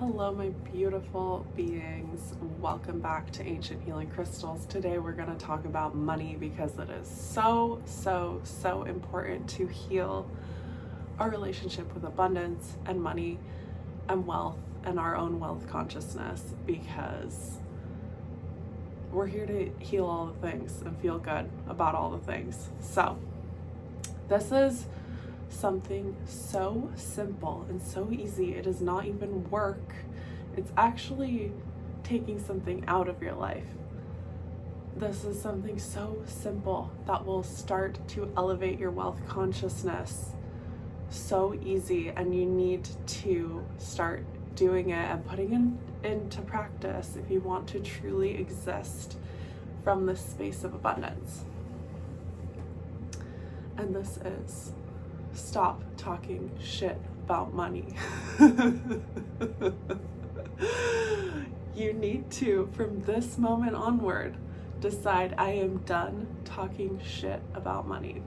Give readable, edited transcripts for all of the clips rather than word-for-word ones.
Hello, my beautiful beings. Welcome back to Ancient Healing Crystals. Today we're going to talk about money because it is so important to heal our relationship with abundance and money and wealth and our own wealth consciousness, because we're here to heal all the things and feel good about all the things. So this is something so simple and so easy. It is not even work. It's actually taking something out of your life. This is something so simple that will start to elevate your wealth consciousness. So easy, and you need to start doing it and putting it into practice if you want to truly exist from this space of abundance. And this is: stop talking shit about money. You need to, from this moment onward, decide, I am done talking shit about money.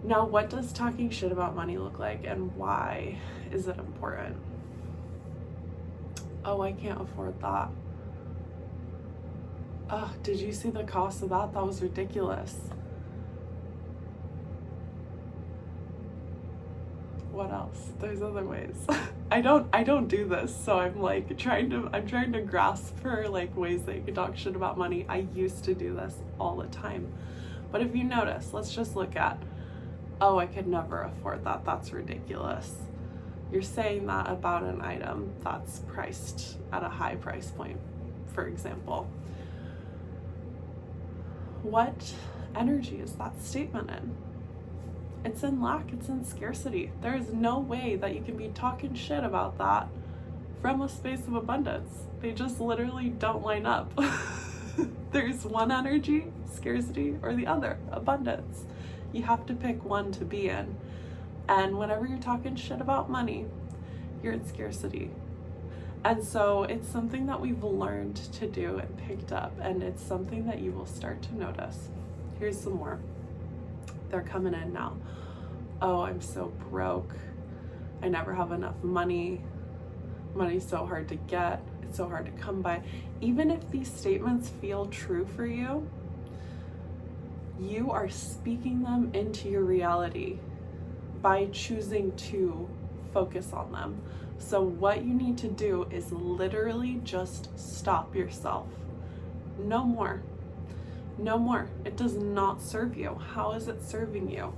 Now, what does talking shit about money look like, and why is it important? Oh, I can't afford that. Oh, did you see the cost of that? That was ridiculous. What else? There's other ways. I don't do this, so I'm like trying to grasp for like ways that you can talk shit about money. I used to do this all the time. But if you notice, let's just look at, oh, I could never afford that. That's ridiculous. You're saying that about an item that's priced at a high price point, for example. What energy is that statement in? It's in lack, it's in scarcity. There is no way that you can be talking shit about that from a space of abundance. They just literally don't line up. There's one energy, scarcity, or the other, abundance. You have to pick one to be in. And whenever you're talking shit about money, you're in scarcity. And so it's something that we've learned to do and picked up, and it's something that you will start to notice. Here's some more. They're coming in now. Oh, I'm so broke. I never have enough money. Money's so hard to get. It's so hard to come by. Even if these statements feel true for you, you are speaking them into your reality by choosing to focus on them. So what you need to do is literally just stop yourself. No more. No more. It does not serve you. How is it serving you?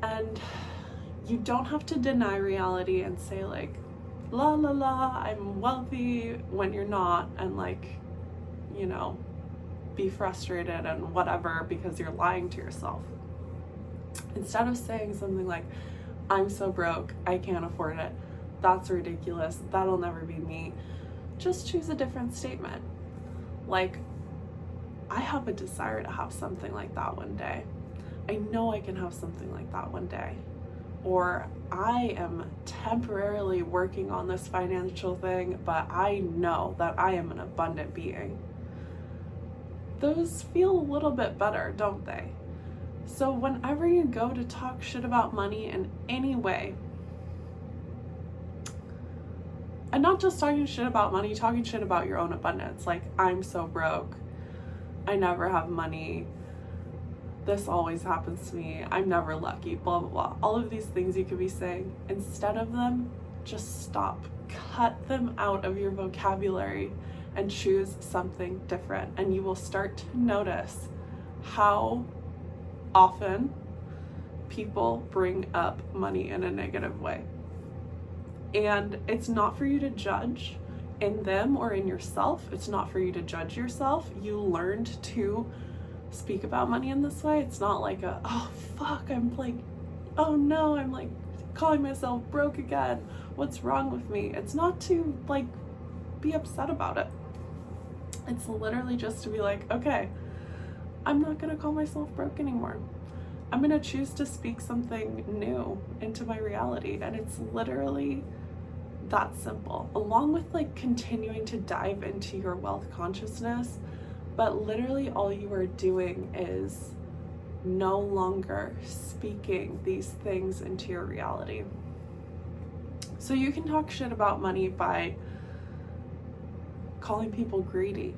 And you don't have to deny reality and say like, la la la, I'm wealthy, when you're not, and like, you know, be frustrated and whatever because you're lying to yourself. Instead of saying something like, I'm so broke, I can't afford it, that's ridiculous, that'll never be me, just choose a different statement. Like, I have a desire to have something like that one day. I know I can have something like that one day. Or I am temporarily working on this financial thing, but I know that I am an abundant being. Those feel a little bit better, don't they? So whenever you go to talk shit about money in any way, and not just talking shit about money, talking shit about your own abundance, like, I'm so broke, I never have money, this always happens to me, I'm never lucky, blah, blah, blah. All of these things you could be saying. Instead of them, just stop. Cut them out of your vocabulary and choose something different. And you will start to notice how often people bring up money in a negative way. And it's not for you to judge in them or in yourself. It's not for you to judge yourself. You learned to speak about money in this way. It's not like a, oh fuck, I'm like, oh no, I'm like calling myself broke again, what's wrong with me? It's not to like be upset about it. It's literally just to be like, okay, I'm not gonna call myself broke anymore. I'm gonna choose to speak something new into my reality. And it's literally that simple, along with like continuing to dive into your wealth consciousness. But literally all you are doing is no longer speaking these things into your reality. So you can talk shit about money by calling people greedy,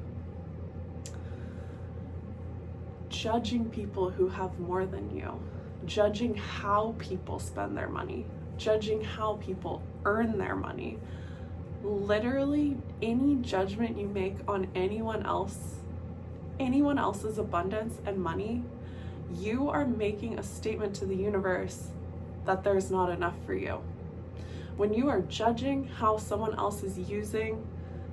judging people who have more than you, judging how people spend their money, judging how people earn their money. Literally, any judgment you make on anyone else's abundance and money, you are making a statement to the universe that there's not enough for you. When you are judging how someone else is using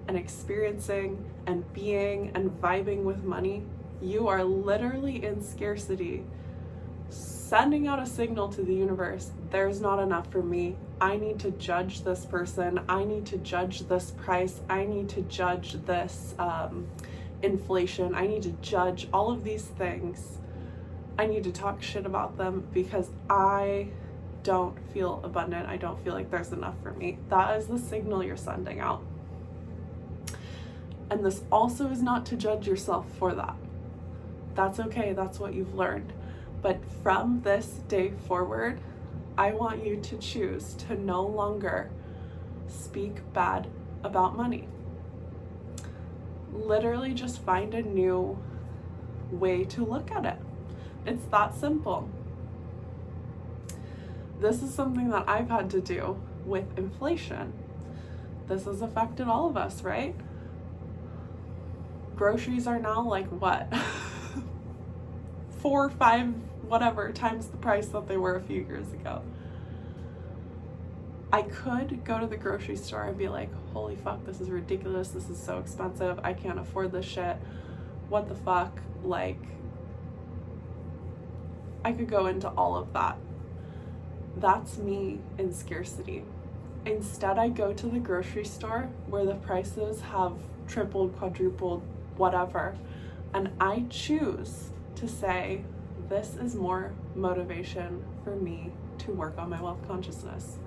and experiencing and being and vibing with money, you are literally in scarcity, sending out a signal to the universe, there's not enough for me. I need to judge this person. I need to judge this price. I need to judge this inflation. I need to judge all of these things. I need to talk shit about them because I don't feel abundant. I don't feel like there's enough for me. That is the signal you're sending out. And this also is not to judge yourself for that. That's okay. That's what you've learned. But from this day forward, I want you to choose to no longer speak bad about money. Literally just find a new way to look at it. It's that simple. This is something that I've had to do with inflation. This has affected all of us, right? Groceries are now like what? 4 or 5, whatever, times the price that they were a few years ago. I could go to the grocery store and be like, holy fuck, this is ridiculous. This is so expensive. I can't afford this shit. What the fuck? Like, I could go into all of that. That's me in scarcity. Instead, I go to the grocery store where the prices have tripled, quadrupled, whatever, and I choose to say, this is more motivation for me to work on my wealth consciousness.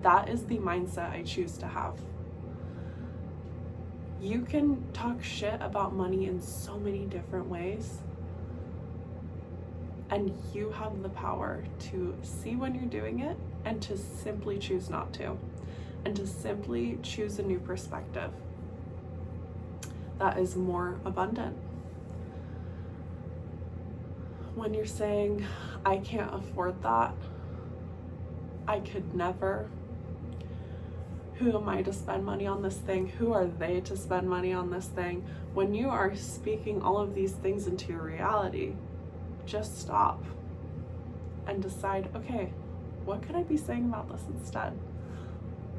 That is the mindset I choose to have. You can talk shit about money in so many different ways, and you have the power to see when you're doing it and to simply choose not to, and to simply choose a new perspective that is more abundant. When you're saying, I can't afford that, I could never, who am I to spend money on this thing? Who are they to spend money on this thing? When you are speaking all of these things into your reality, just stop and decide, okay, what could I be saying about this instead?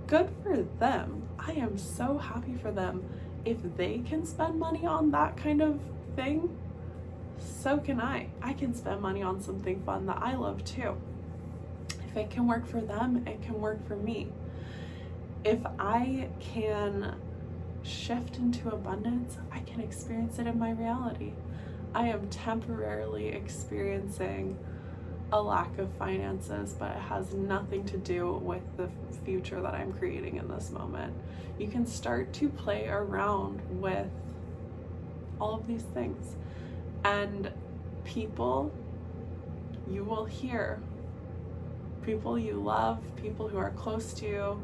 Good for them. I am so happy for them. If they can spend money on that kind of thing, so can I. I can spend money on something fun that I love too. If it can work for them, it can work for me. If I can shift into abundance, I can experience it in my reality. I am temporarily experiencing a lack of finances, but it has nothing to do with the future that I'm creating in this moment. You can start to play around with all of these things. And people you will hear, people you love, people who are close to you,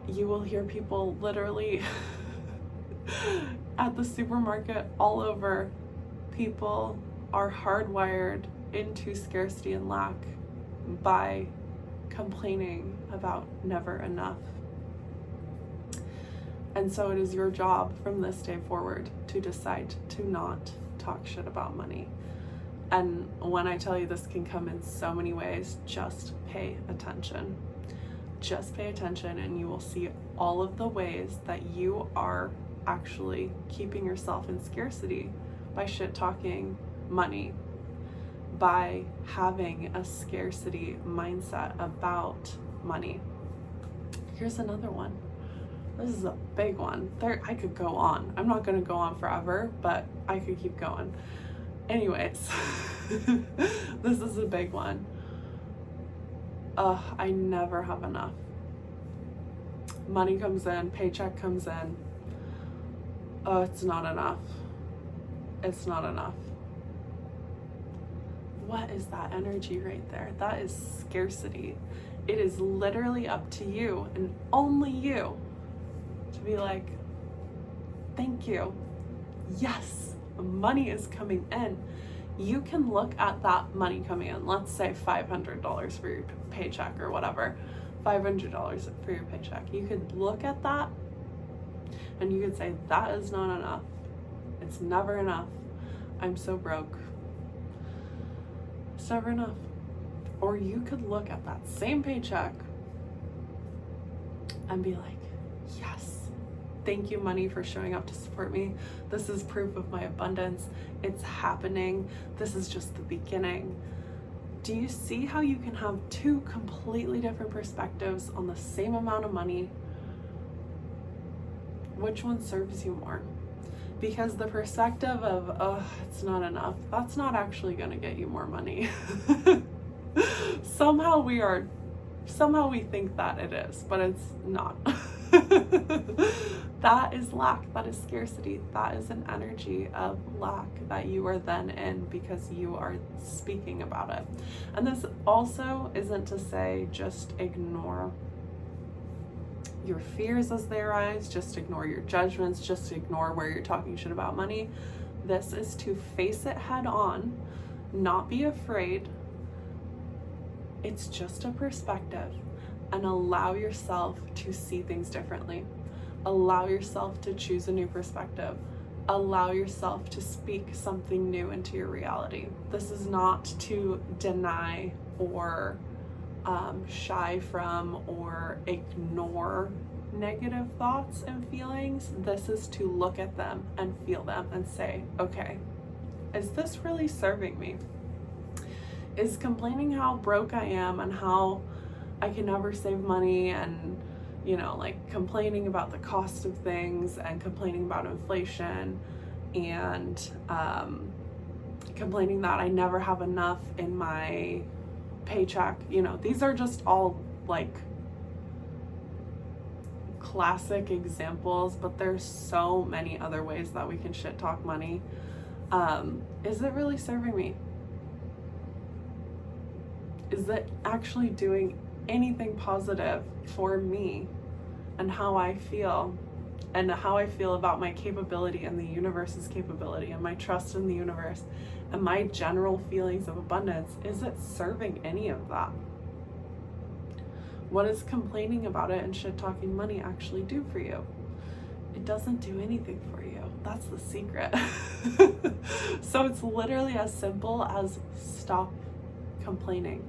you will hear people literally at the supermarket all over. People are hardwired into scarcity and lack by complaining about never enough. And so it is your job from this day forward to decide to not talk shit about money. And when I tell you this can come in so many ways, just pay attention. Just pay attention and you will see all of the ways that you are actually keeping yourself in scarcity by shit talking money, by having a scarcity mindset about money. Here's another one. This is a big one. I could go on. I'm not going to go on forever, but I could keep going. Anyways, this is a big one. I never have enough. Money comes in, paycheck comes in. Oh, it's not enough. It's not enough. What is that energy right there? That is scarcity. It is literally up to you and only you to be like, thank you. Yes, money is coming in. You can look at that money coming in. Let's say $500 for your paycheck or whatever. $500 for your paycheck. You could look at that and you could say, that is not enough. It's never enough. I'm so broke. It's never enough. Or you could look at that same paycheck and be like, yes, thank you, money, for showing up to support me. This is proof of my abundance. It's happening. This is just the beginning. Do you see how you can have two completely different perspectives on the same amount of money? Which one serves you more? Because the perspective of, oh, it's not enough, that's not actually going to get you more money. Somehow we think that it is, but it's not. That is lack, that is scarcity, that is an energy of lack that you are then in because you are speaking about it. And this also isn't to say just ignore your fears as they arise, just ignore your judgments, just ignore where you're talking shit about money. This is to face it head on, not be afraid. It's just a perspective, and allow yourself to see things differently. Allow yourself to choose a new perspective. Allow yourself to speak something new into your reality. This is not to deny or shy from or ignore negative thoughts and feelings. This is to look at them and feel them and say, okay, is this really serving me? Is complaining how broke I am and how I can never save money and, you know, like complaining about the cost of things and complaining about inflation and complaining that I never have enough in my paycheck, you know, these are just all like classic examples, but there's so many other ways that we can shit talk money. Is it really serving me? Is it actually doing anything positive for me and how I feel and how I feel about my capability and the universe's capability and my trust in the universe and my general feelings of abundance? Is it serving any of that? What does complaining about it and shit talking money actually do for you? It doesn't do anything for you. That's the secret. So it's literally as simple as stop complaining.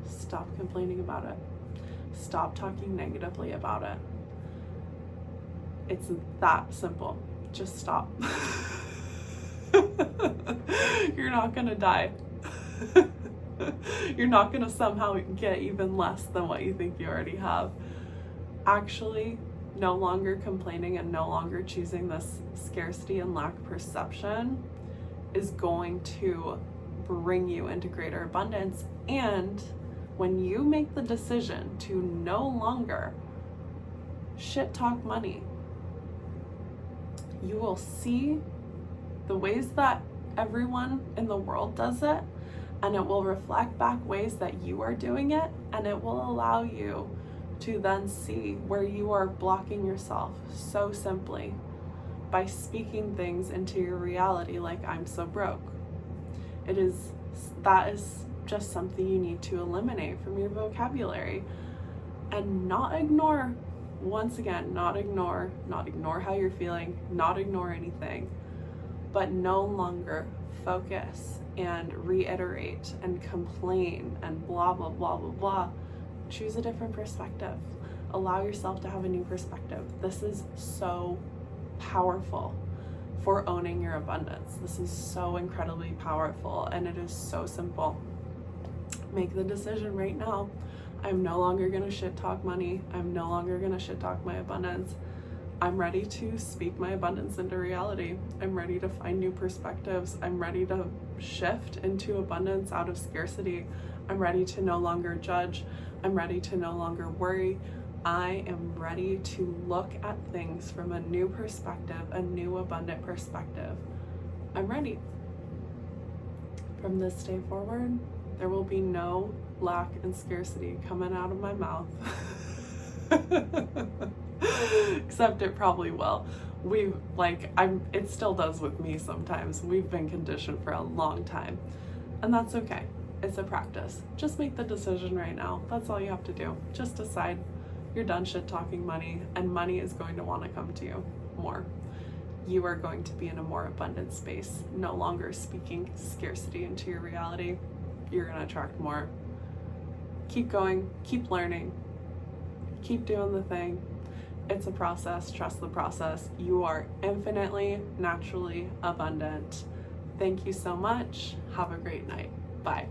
Stop complaining about it. Stop talking negatively about it. It's that simple. Just stop. You're not gonna die. You're not gonna somehow get even less than what you think you already have. Actually, no longer complaining and no longer choosing this scarcity and lack perception is going to bring you into greater abundance. And when you make the decision to no longer shit talk money, you will see the ways that everyone in the world does it, and it will reflect back ways that you are doing it, and it will allow you to then see where you are blocking yourself so simply by speaking things into your reality like, I'm so broke. That is just something you need to eliminate from your vocabulary and not ignore. Once again, not ignore how you're feeling, not ignore anything, but no longer focus and reiterate and complain and blah, blah, blah, blah, blah. Choose a different perspective. Allow yourself to have a new perspective. This is so powerful for owning your abundance. This is so incredibly powerful, and it is so simple. Make the decision right now. I'm no longer gonna shit talk money. I'm no longer gonna shit talk my abundance. I'm ready to speak my abundance into reality. I'm ready to find new perspectives. I'm ready to shift into abundance out of scarcity. I'm ready to no longer judge. I'm ready to no longer worry. I am ready to look at things from a new perspective, a new abundant perspective. I'm ready. From this day forward, there will be no lack and scarcity coming out of my mouth. Except it probably will. It still does with me sometimes. We've been conditioned for a long time, and that's okay. It's a practice. Just make the decision right now. That's all you have to do. Just decide you're done shit talking money, and money is going to want to come to you more. You are going to be in a more abundant space, no longer speaking scarcity into your reality. You're going to attract more. Keep going, keep learning, keep doing the thing. It's a process. Trust the process. You are infinitely, naturally abundant. Thank you so much. Have a great night. Bye.